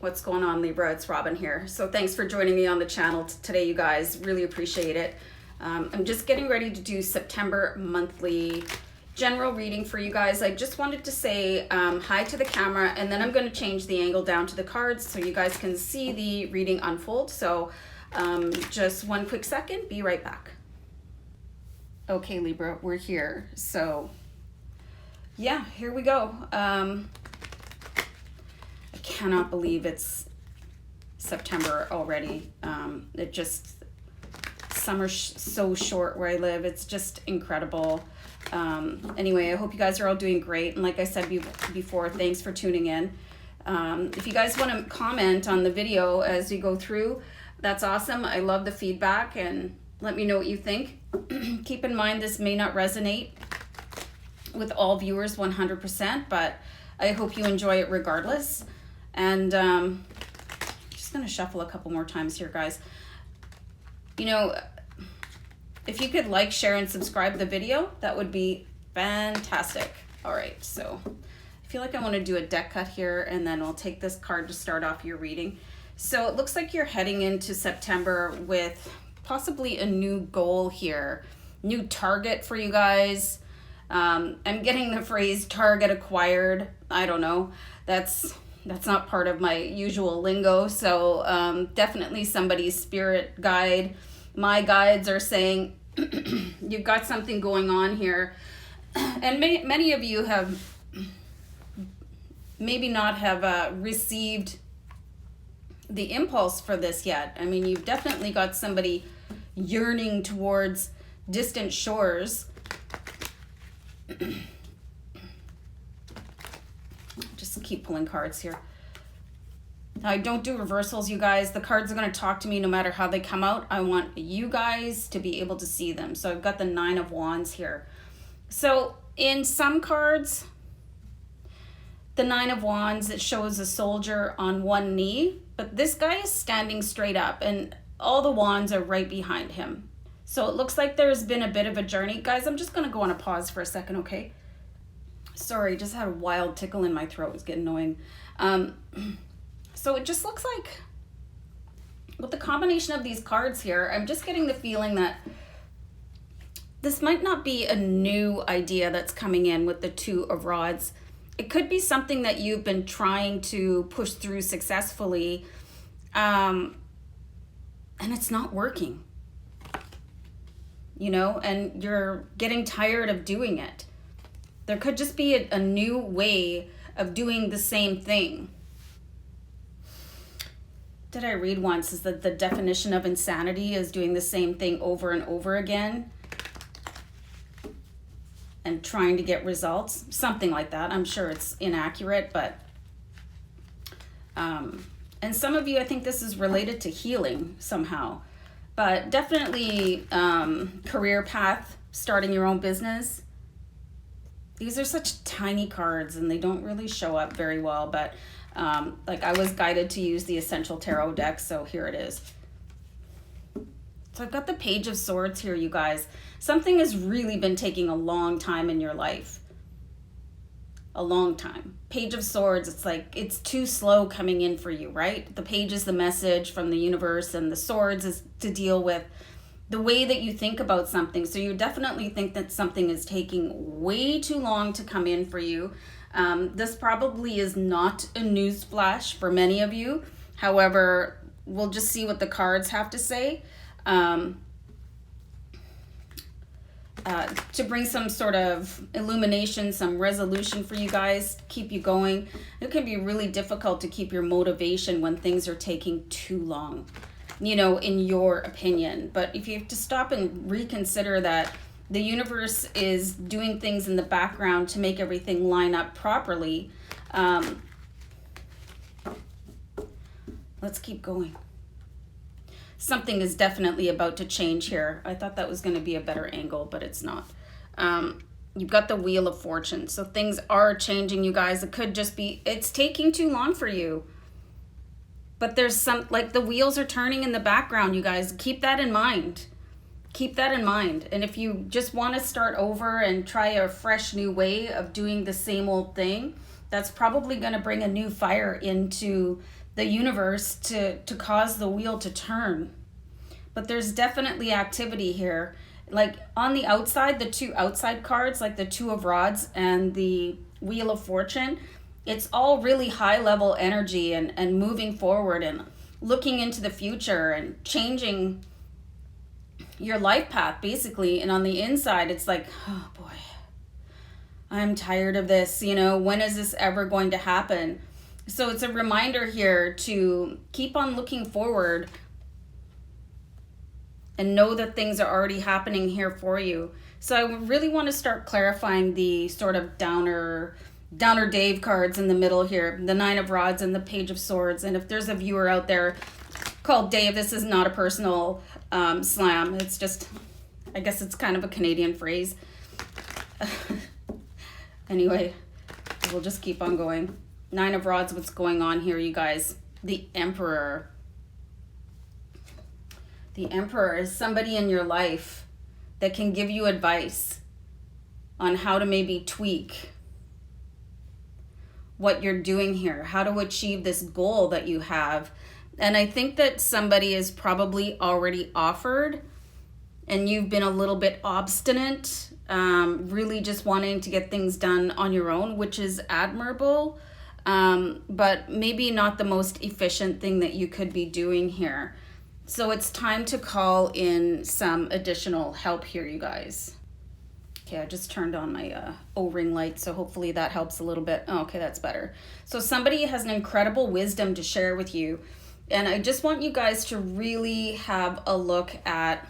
What's going on, Libra? It's Robin here. So thanks for joining me on the channel today, you guys. Really appreciate it. I'm just getting ready to do September monthly general reading for you guys. I just wanted to say hi to the camera, and then I'm going to change the angle down to the cards so you guys can see the reading unfold. So just one quick second. Be right back. Okay, Libra, we're here. So yeah, here we go. I cannot believe it's September already. Summer's so short where I live. It's just incredible. Anyway, I hope you guys are all doing great. And like I said before, thanks for tuning in. If you guys want to comment on the video as we go through, that's awesome. I love the feedback, and let me know what you think. Keep in mind, this may not resonate with all viewers 100%, but I hope you enjoy it regardless. And just going to shuffle a couple more times here, guys. You know, if you could like, share, and subscribe the video, that would be fantastic. All right, so I feel like I want to do a deck cut here, and then I'll take this card to start off your reading. So it looks like you're heading into September with possibly a new goal here, new target for you guys. I'm getting the phrase target acquired. I don't know. That's not part of my usual lingo. So definitely somebody's spirit guide. My guides are saying you've got something going on here. And many of you have maybe not have received the impulse for this yet. I mean, you've definitely got somebody yearning towards distant shores. Just keep pulling cards here. I don't do reversals, you guys. The cards are going to talk to me no matter how they come out. I want you guys to be able to see them. So I've got the Nine of Wands here. So in some cards, the Nine of Wands, it shows a soldier on one knee, but this guy is standing straight up and all the wands are right behind him. So it looks like there's been a bit of a journey. Guys, I'm just going to go on a pause for a second, okay? Sorry, just had a wild tickle in my throat. It was getting annoying. So it just looks like with the combination of these cards here, I'm just getting the feeling that this might not be a new idea that's coming in with the Two of Rods. It could be something that you've been trying to push through successfully, and it's not working. You know, and you're getting tired of doing it. There could just be a new way of doing the same thing. Did I read once is that the definition of insanity is doing the same thing over and over again and trying to get results, something like that. I'm sure it's inaccurate, but and some of you, I think this is related to healing somehow. But definitely career path, starting your own business. These are such tiny cards and they don't really show up very well. But like I was guided to use the Essential Tarot deck, so here it is. So I've got the Page of Swords here, you guys. Something has really been taking a long time in your life. A long time. Page of Swords, it's like it's too slow coming in for you, right? The page is the message from the universe, and the swords is to deal with the way that you think about something. So you definitely think that something is taking way too long to come in for you. This probably is not a news flash for many of you. However, we'll just see what the cards have to say. To bring some sort of illumination, some resolution for you guys, keep you going. It can be really difficult to keep your motivation when things are taking too long, you know, in your opinion. But if you have to stop and reconsider that the universe is doing things in the background to make everything line up properly, let's keep going. Something is definitely about to change here. I thought that was going to be a better angle, but it's not. You've got the Wheel of Fortune. So things are changing, you guys. It could just be, it's taking too long for you. But there's some, like the wheels are turning in the background, you guys. Keep that in mind. Keep that in mind. And if you just want to start over and try a fresh new way of doing the same old thing, that's probably going to bring a new fire into the universe to cause the wheel to turn. But there's definitely activity here. Like on the outside, the two outside cards, like the Two of Rods and the Wheel of Fortune, it's all really high level energy and moving forward and looking into the future and changing your life path, basically. And on the inside, it's like, oh boy, I'm tired of this. You know, when is this ever going to happen? So it's a reminder here to keep on looking forward and know that things are already happening here for you. So I really want to start clarifying the sort of downer Dave cards in the middle here, the Nine of Rods and the Page of Swords. And if there's a viewer out there called Dave, this is not a personal slam. It's just, I guess it's kind of a Canadian phrase. Anyway, we'll just keep on going. Nine of Rods, what's going on here, you guys? The Emperor. The Emperor is somebody in your life that can give you advice on how to maybe tweak what you're doing here, how to achieve this goal that you have. And I think that somebody is probably already offered and you've been a little bit obstinate, really just wanting to get things done on your own, which is admirable, but maybe not the most efficient thing that you could be doing here. So it's time to call in some additional help here, you guys. Okay, I just turned on my O-ring light, so hopefully that helps a little bit. Oh, okay, that's better. So somebody has an incredible wisdom to share with you. And I just want you guys to really have a look at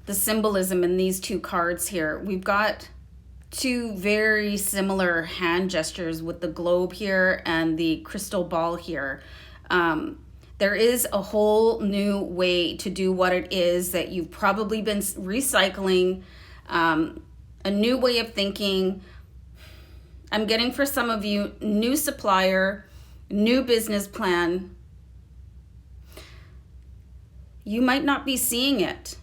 the symbolism in these two cards here. We've got two very similar hand gestures with the globe here and the crystal ball here. There is a whole new way to do what it is that you've probably been recycling, a new way of thinking. I'm getting for some of you, new supplier, new business plan. You might not be seeing it.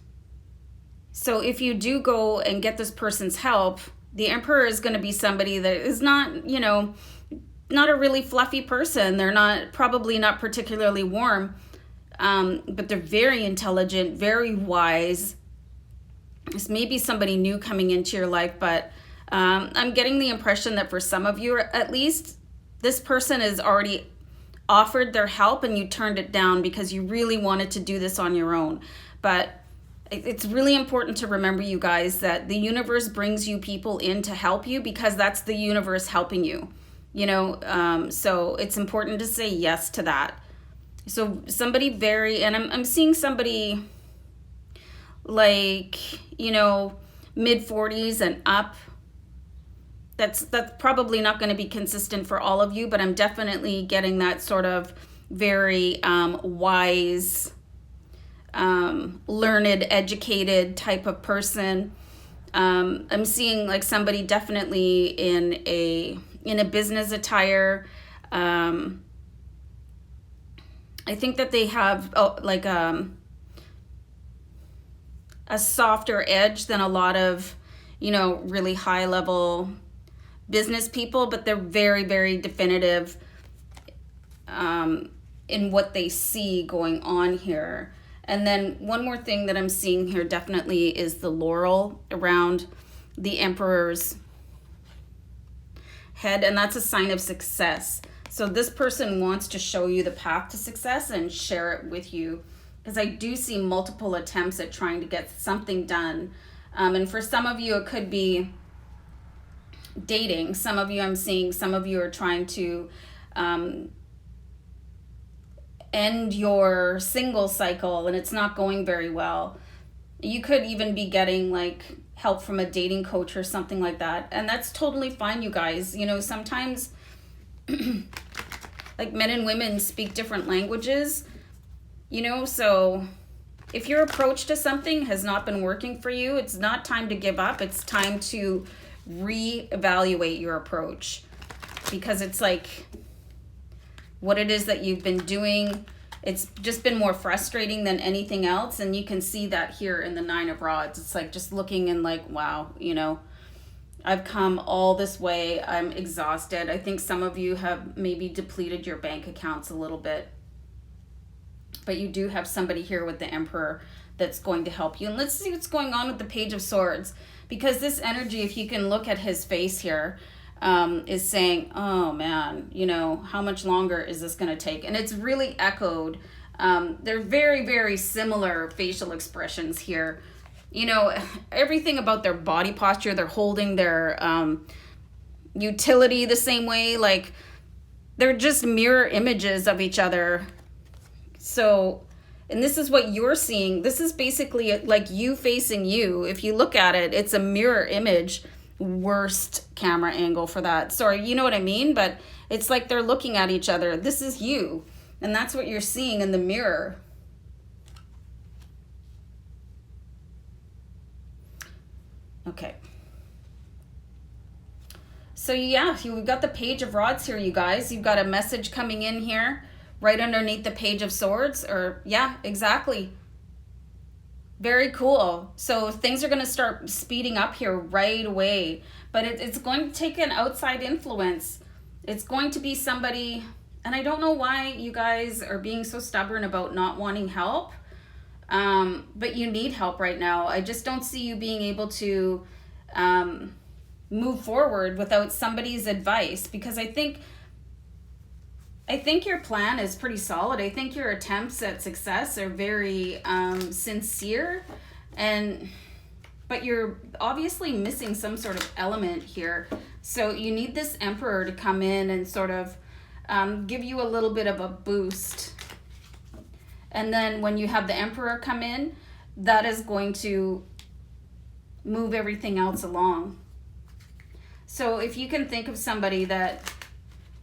So if you do go and get this person's help, the Emperor is going to be somebody that is not, you know, not a really fluffy person. They're probably not particularly warm, but they're very intelligent, very wise. This may be somebody new coming into your life, but I'm getting the impression that for some of you, at least, this person has already offered their help and you turned it down because you really wanted to do this on your own. But it's really important to remember, you guys, that the universe brings you people in to help you because that's the universe helping you. You know, so it's important to say yes to that. So somebody and I'm seeing somebody like, you know, mid-40s and up. That's probably not going to be consistent for all of you, but I'm definitely getting that sort of very wise, learned, educated type of person. I'm seeing like somebody definitely in a business attire. I think that they have like a softer edge than a lot of, you know, really high level business people, but they're very, very definitive in what they see going on here. And then one more thing that I'm seeing here definitely is the laurel around the Emperor's head, and that's a sign of success. So this person wants to show you the path to success and share it with you, because I do see multiple attempts at trying to get something done. And for some of you, it could be dating. Some of you, I'm seeing some of you are trying to end your single cycle and it's not going very well. You could even be getting like help from a dating coach or something like that. And that's totally fine, you guys. You know, sometimes like men and women speak different languages, you know, so if your approach to something has not been working for you, it's not time to give up. It's time to reevaluate your approach, because it's like what it is that you've been doing, it's just been more frustrating than anything else. And you can see that here in the Nine of Rods. It's like just looking and like, wow, you know, I've come all this way. I'm exhausted. I think some of you have maybe depleted your bank accounts a little bit. But you do have somebody here with the Emperor that's going to help you. And let's see what's going on with the Page of Swords. Because this energy, if you can look at his face here, is saying, oh man, you know, how much longer is this going to take? And it's really echoed. They're very, very similar facial expressions here. You know, everything about their body posture, they're holding their utility the same way. Like, they're just mirror images of each other. So, and this is what you're seeing. This is basically like you facing you. If you look at it, it's a mirror image. Worst camera angle for that. Sorry, you know what I mean? But it's like they're looking at each other. This is you. And that's what you're seeing in the mirror. Okay. So yeah, we've got the Page of Rods here, you guys. You've got a message coming in here right underneath the Page of Swords. Or yeah, exactly. Very cool. So things are going to start speeding up here right away. But it's going to take an outside influence. It's going to be somebody, and I don't know why you guys are being so stubborn about not wanting help. But you need help right now. I just don't see you being able to move forward without somebody's advice, because I think your plan is pretty solid. I think your attempts at success are very sincere, but you're obviously missing some sort of element here. So you need this Emperor to come in and sort of give you a little bit of a boost. And then when you have the Emperor come in, that is going to move everything else along. So if you can think of somebody that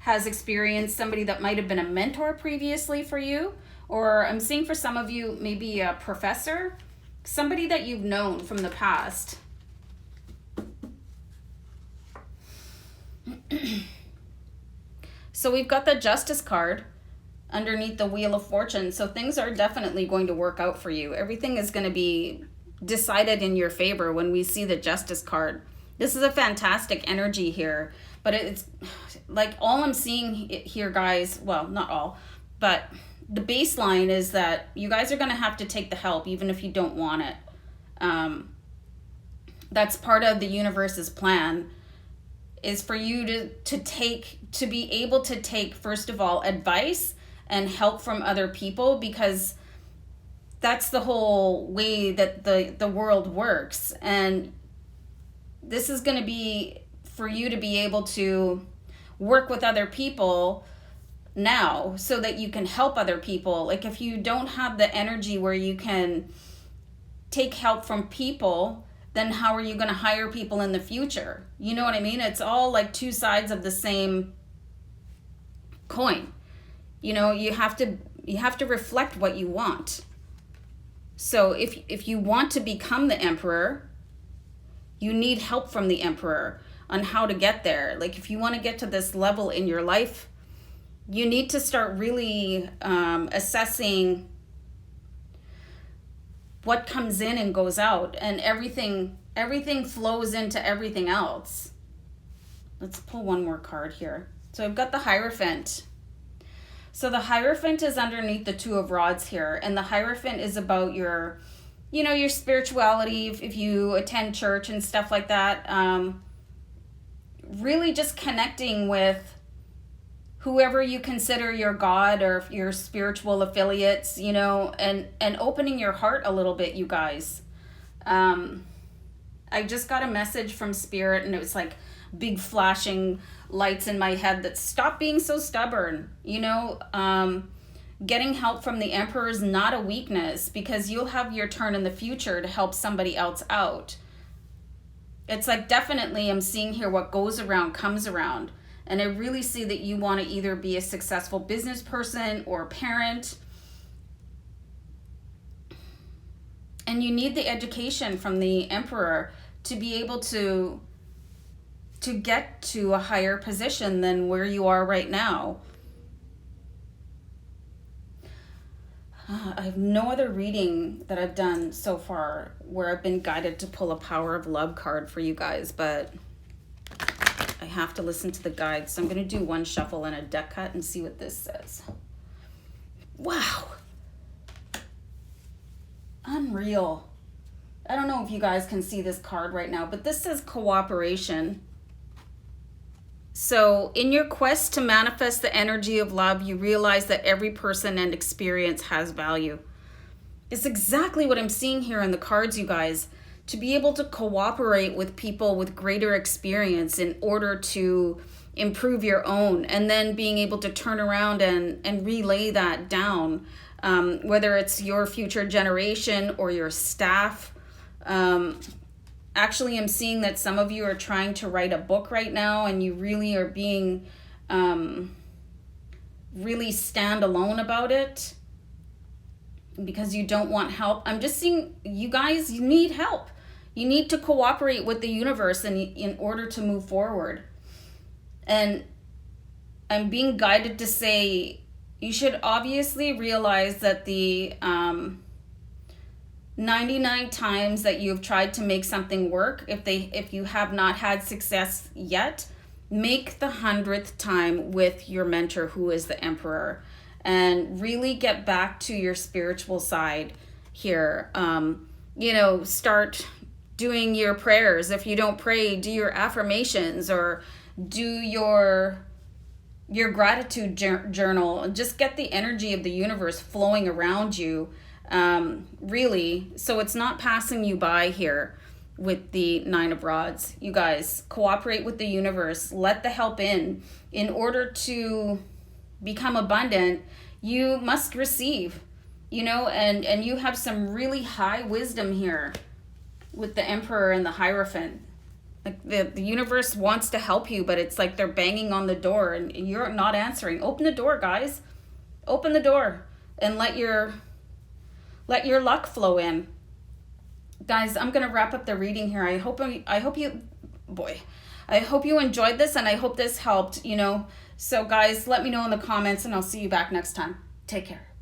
has experience, somebody that might have been a mentor previously for you, or I'm seeing for some of you, maybe a professor, somebody that you've known from the past. So we've got the Justice card underneath the Wheel of Fortune. So things are definitely going to work out for you. Everything is going to be decided in your favor when we see the Justice card. This is a fantastic energy here, but it's like all I'm seeing here, guys, well, not all, but the baseline is that you guys are going to have to take the help even if you don't want it. That's part of the universe's plan, is for you to be able to take, first of all, advice and help from other people, because that's the whole way that the world works. And this is going to be for you to be able to work with other people now so that you can help other people. Like, if you don't have the energy where you can take help from people, then how are you going to hire people in the future? You know what I mean? It's all like two sides of the same coin. You know, you have to reflect what you want. So if you want to become the Emperor, you need help from the Emperor on how to get there. Like, if you want to get to this level in your life, you need to start really assessing what comes in and goes out, and everything flows into everything else. Let's pull one more card here. So I've got the Hierophant. So the Hierophant is underneath the Two of Rods here, and the Hierophant is about your spirituality, if you attend church and stuff like that. Really just connecting with whoever you consider your God or your spiritual affiliates, and opening your heart a little bit, you guys. I just got a message from Spirit, and it was like big flashing lights in my head that stop being so stubborn. Getting help from the Emperor is not a weakness, because you'll have your turn in the future to help somebody else out. It's like, definitely I'm seeing here what goes around comes around. And I really see that you want to either be a successful business person or parent. And you need the education from the Emperor to be able to get to a higher position than where you are right now. I have no other reading that I've done so far where I've been guided to pull a Power of Love card for you guys, but I have to listen to the guides. So I'm going to do one shuffle and a deck cut and see what this says. Wow. Unreal. I don't know if you guys can see this card right now, but this says cooperation. So in your quest to manifest the energy of love, you realize that every person and experience has value. It's exactly what I'm seeing here in the cards, you guys. To be able to cooperate with people with greater experience in order to improve your own, and then being able to turn around and relay that down, whether it's your future generation or your staff. Actually, I'm seeing that some of you are trying to write a book right now, and you really are being really stand alone about it because you don't want help. I'm just seeing you guys, you need help. You need to cooperate with the universe in order to move forward. And I'm being guided to say you should obviously realize that the 99 times that you've tried to make something work, if you have not had success yet, make the 100th time with your mentor, who is the Emperor, and really get back to your spiritual side here. Start doing your prayers. If you don't pray, do your affirmations or do your gratitude journal. Just get the energy of the universe flowing around you, really, so it's not passing you by here with the Nine of Rods. You guys, cooperate with the universe. Let the help in. In order to become abundant, you must receive, and you have some really high wisdom here with the Emperor and the Hierophant. Like the universe wants to help you, but it's like they're banging on the door and you're not answering. Open the door, guys. Open the door and let your luck flow in. Guys, I'm going to wrap up the reading here. I hope you enjoyed this, and I hope this helped, So guys, let me know in the comments, and I'll see you back next time. Take care.